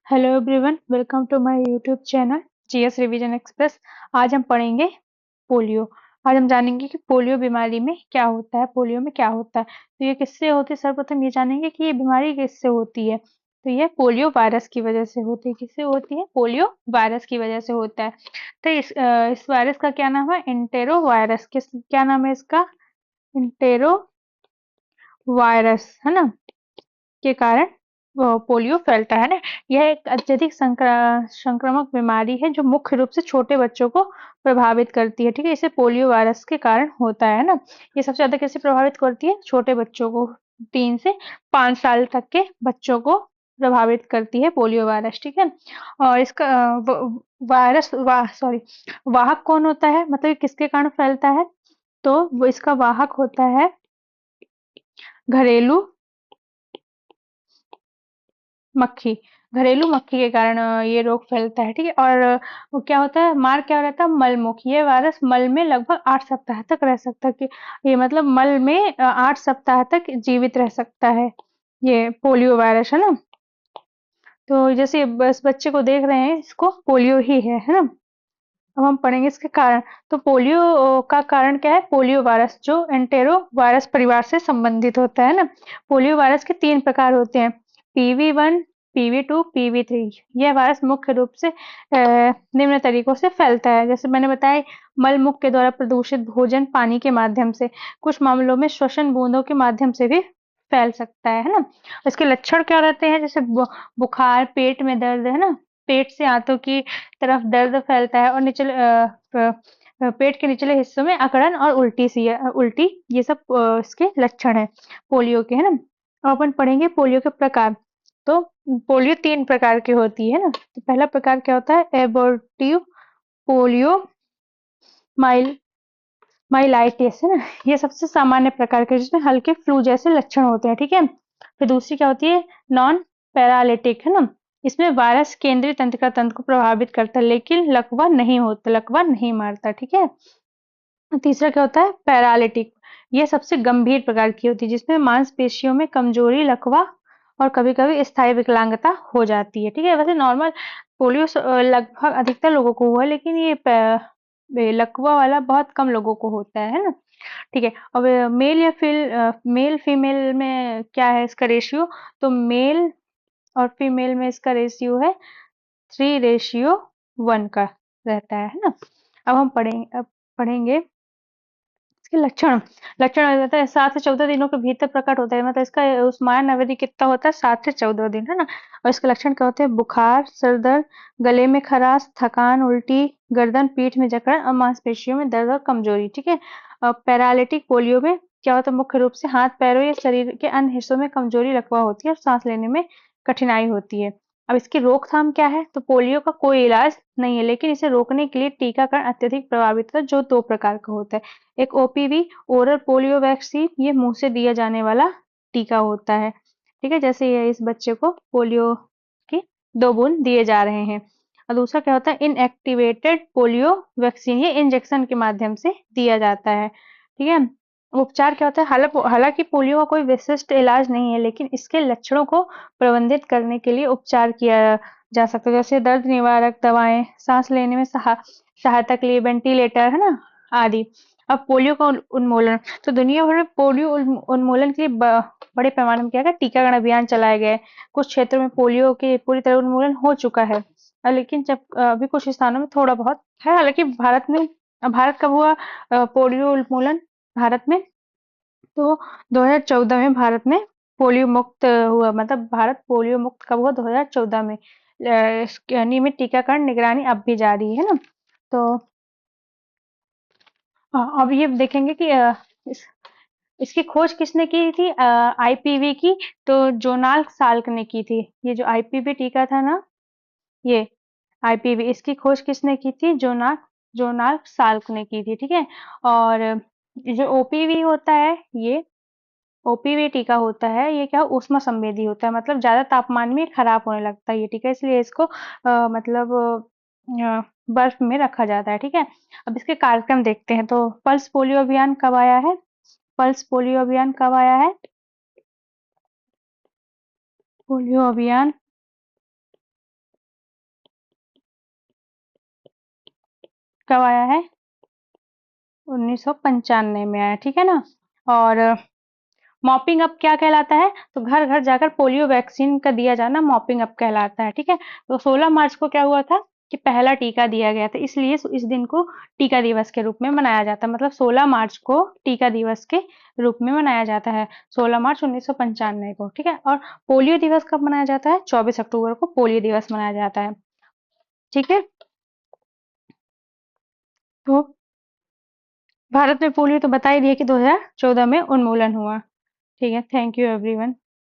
Hello everyone, welcome to my YouTube channel GS revision express. आज हम पढ़ेंगे polio. आज हम जानेंगे कि पोलियो बीमारी में क्या होता है, पोलियो में क्या होता है। तो ये किससे होती है, सर्वप्रथम ये जानेंगे कि ये बीमारी किससे होती है। तो ये पोलियो वायरस की वजह से होती है। किससे होती है? पोलियो वायरस की वजह से होता है। तो इस वायरस का क्या नाम है? Intero virus. क्या नाम है इसका? इंटेरो वायरस, है ना, के कारण वो पोलियो फैलता है ना। यह एक अत्यधिक संक्रामक बीमारी है जो मुख्य रूप से छोटे बच्चों को प्रभावित करती है। ठीक है, इसे पोलियो वायरस के कारण होता है ना। ये सबसे ज्यादा कैसे प्रभावित करती है? छोटे बच्चों को, 3 से 5 साल तक के बच्चों को प्रभावित करती है पोलियो वायरस। ठीक है, और इसका वायरस सॉरी, वाहक कौन होता है, मतलब ये किसके कारण फैलता है? तो वो इसका वाहक होता है घरेलू मक्खी। घरेलू मक्खी के कारण ये रोग फैलता है। ठीक है, और वो क्या होता है, मार क्या रहता है? मलमुख। ये वायरस मल में लगभग 8 सप्ताह तक रह सकता है कि ये मतलब मल में 8 सप्ताह तक जीवित रह सकता है ये पोलियो वायरस, है ना। तो जैसे बस बच्चे को देख रहे हैं, इसको पोलियो ही है ना। अब हम पढ़ेंगे इसके कारण। तो पोलियो का कारण क्या है? पोलियो वायरस जो एंटेरो वायरस परिवार से संबंधित होता है ना। पोलियो वायरस के 3 प्रकार होते हैं: पीवी 1, पीवी 2, पीवी 3। यह वायरस मुख्य रूप से निम्न तरीकों से फैलता है, जैसे मैंने बताया, मल मूत्र के द्वारा प्रदूषित भोजन पानी के माध्यम से, कुछ मामलों में श्वसन बूंदों के माध्यम से भी फैल सकता है ना। इसके लक्षण क्या रहते हैं? जैसे बुखार, पेट में दर्द, है ना, पेट से आंतों की तरफ दर्द फैलता है, और पेट के निचले हिस्सों में अकड़न और उल्टी, ये सब इसके लक्षण है पोलियो के, है ना। अब अपन पढ़ेंगे पोलियो के प्रकार। तो पोलियो 3 प्रकार की होती है ना। तो पहला प्रकार क्या होता है? एबॉर्टिव पोलियो माइल माइलाइटिस, है ना। ये सबसे सामान्य प्रकार के, जिसमें हल्के फ्लू जैसे लक्षण होते हैं। ठीक है, फिर दूसरी क्या होती है? नॉन पैरालिटिक, है ना। इसमें वायरस केंद्रीय तंत्रिका तंत्र को प्रभावित करता है, लेकिन लकवा नहीं होता, लकवा नहीं मारता। ठीक है, तीसरा क्या होता है? पैरालिटिक। ये सबसे गंभीर प्रकार की होती है, जिसमें मांसपेशियों में कमजोरी, लकवा और कभी-कभी स्थायी विकलांगता हो जाती है। ठीक है, वैसे नॉर्मल पोलियो लगभग अधिकतर लोगों को हुआ है, लेकिन ये लकवा वाला बहुत कम लोगों को होता है ना। ठीक है, अब मेल फीमेल में क्या है इसका रेशियो? तो मेल और फीमेल में इसका रेशियो है 3:1 का रहता है ना। अब पढ़ेंगे इसके लक्षण। लक्षण हो जाता है 7 से 14 दिनों के भीतर प्रकट होता है, मतलब इसका उस्मायन अवधि कितना होता है? 7 से 14 दिन, है ना। और इसके लक्षण क्या होते हैं? बुखार, सर दर्द, गले में खराश, थकान, उल्टी, गर्दन पीठ में जकड़न और मांसपेशियों में दर्द और कमजोरी। ठीक है, पैरालिटिक पोलियो में क्या होता है? मुख्य रूप से हाथ पैरों या शरीर के अन्य हिस्सों में कमजोरी, लकवा होती है और सांस लेने में कठिनाई होती है। अब इसकी रोकथाम क्या है? तो पोलियो का कोई इलाज नहीं है, लेकिन इसे रोकने के लिए टीकाकरण अत्यधिक प्रभावित है, जो 2 प्रकार का होता है। एक ओपीवी, ओरल पोलियो वैक्सीन, ये मुंह से दिया जाने वाला टीका होता है। ठीक है, जैसे ये इस बच्चे को पोलियो की 2 बूंद दिए जा रहे हैं। और दूसरा क्या होता है? इनएक्टिवेटेड पोलियो वैक्सीन, ये इंजेक्शन के माध्यम से दिया जाता है। ठीक है, उपचार क्या होता है? हालांकि पोलियो का कोई विशिष्ट इलाज नहीं है, लेकिन इसके लक्षणों को प्रबंधित करने के लिए उपचार किया जा सकता है, जैसे दर्द निवारक दवाएं, सांस लेने में सहायता के लिए वेंटिलेटर, है ना, आदि। अब पोलियो का उन्मूलन। तो दुनिया भर में पोलियो उन्मूलन के लिए बड़े पैमाने में क्या है, टीकाकरण अभियान चलाए गए। कुछ क्षेत्रों में पोलियो के पूरी तरह उन्मूलन हो चुका है, लेकिन जब अभी कुछ स्थानों में थोड़ा बहुत है। हालांकि भारत कब हुआ पोलियो उन्मूलन भारत में? तो 2014 में भारत में पोलियो मुक्त हुआ, मतलब भारत पोलियो मुक्त कब हुआ? 2014 में। नियमित टीकाकरण निगरानी अब भी जारी है ना। तो अब ये देखेंगे कि इसकी खोज किसने की थी? आईपीवी की। तो जोनाल्ड साल्क ने की थी। ये जो आईपीवी टीका था ना, ये आईपीवी, इसकी खोज किसने की थी? जोनाल्ड साल्क ने की थी। ठीक है, और जो ओपीवी होता है, ये ओपीवी टीका होता है, ये क्या ऊष्मा संवेदी होता है, मतलब ज्यादा तापमान में खराब होने लगता है ये टीका, इसलिए इसको मतलब बर्फ में रखा जाता है। ठीक है, अब इसके कार्यक्रम देखते हैं। तो पल्स पोलियो अभियान कब आया है? पल्स पोलियो अभियान कब आया है? पोलियो अभियान कब आया है? 1995 में आया, ठीक है ना? और मॉपिंग अप क्या कहलाता है? तो घर घर जाकर पोलियो वैक्सीन का दिया जाना मॉपिंग अप कहलाता है, ठीक है? तो 16 मार्च को क्या हुआ था कि पहला टीका दिया गया था, इसलिए इस दिन को टीका दिवस के रूप में मनाया जाता है। मतलब 16 मार्च को टीका दिवस के रूप में मनाया जाता है, 16 मार्च 1995 को, ठीक है? और पोलियो दिवस कब मनाया जाता है? 24 अक्टूबर को पोलियो दिवस मनाया जाता है, ठीक है? तो भारत में पोलियो तो बता ही दिया कि 2014 में उन्मूलन हुआ। ठीक है, थैंक यू एवरीवन।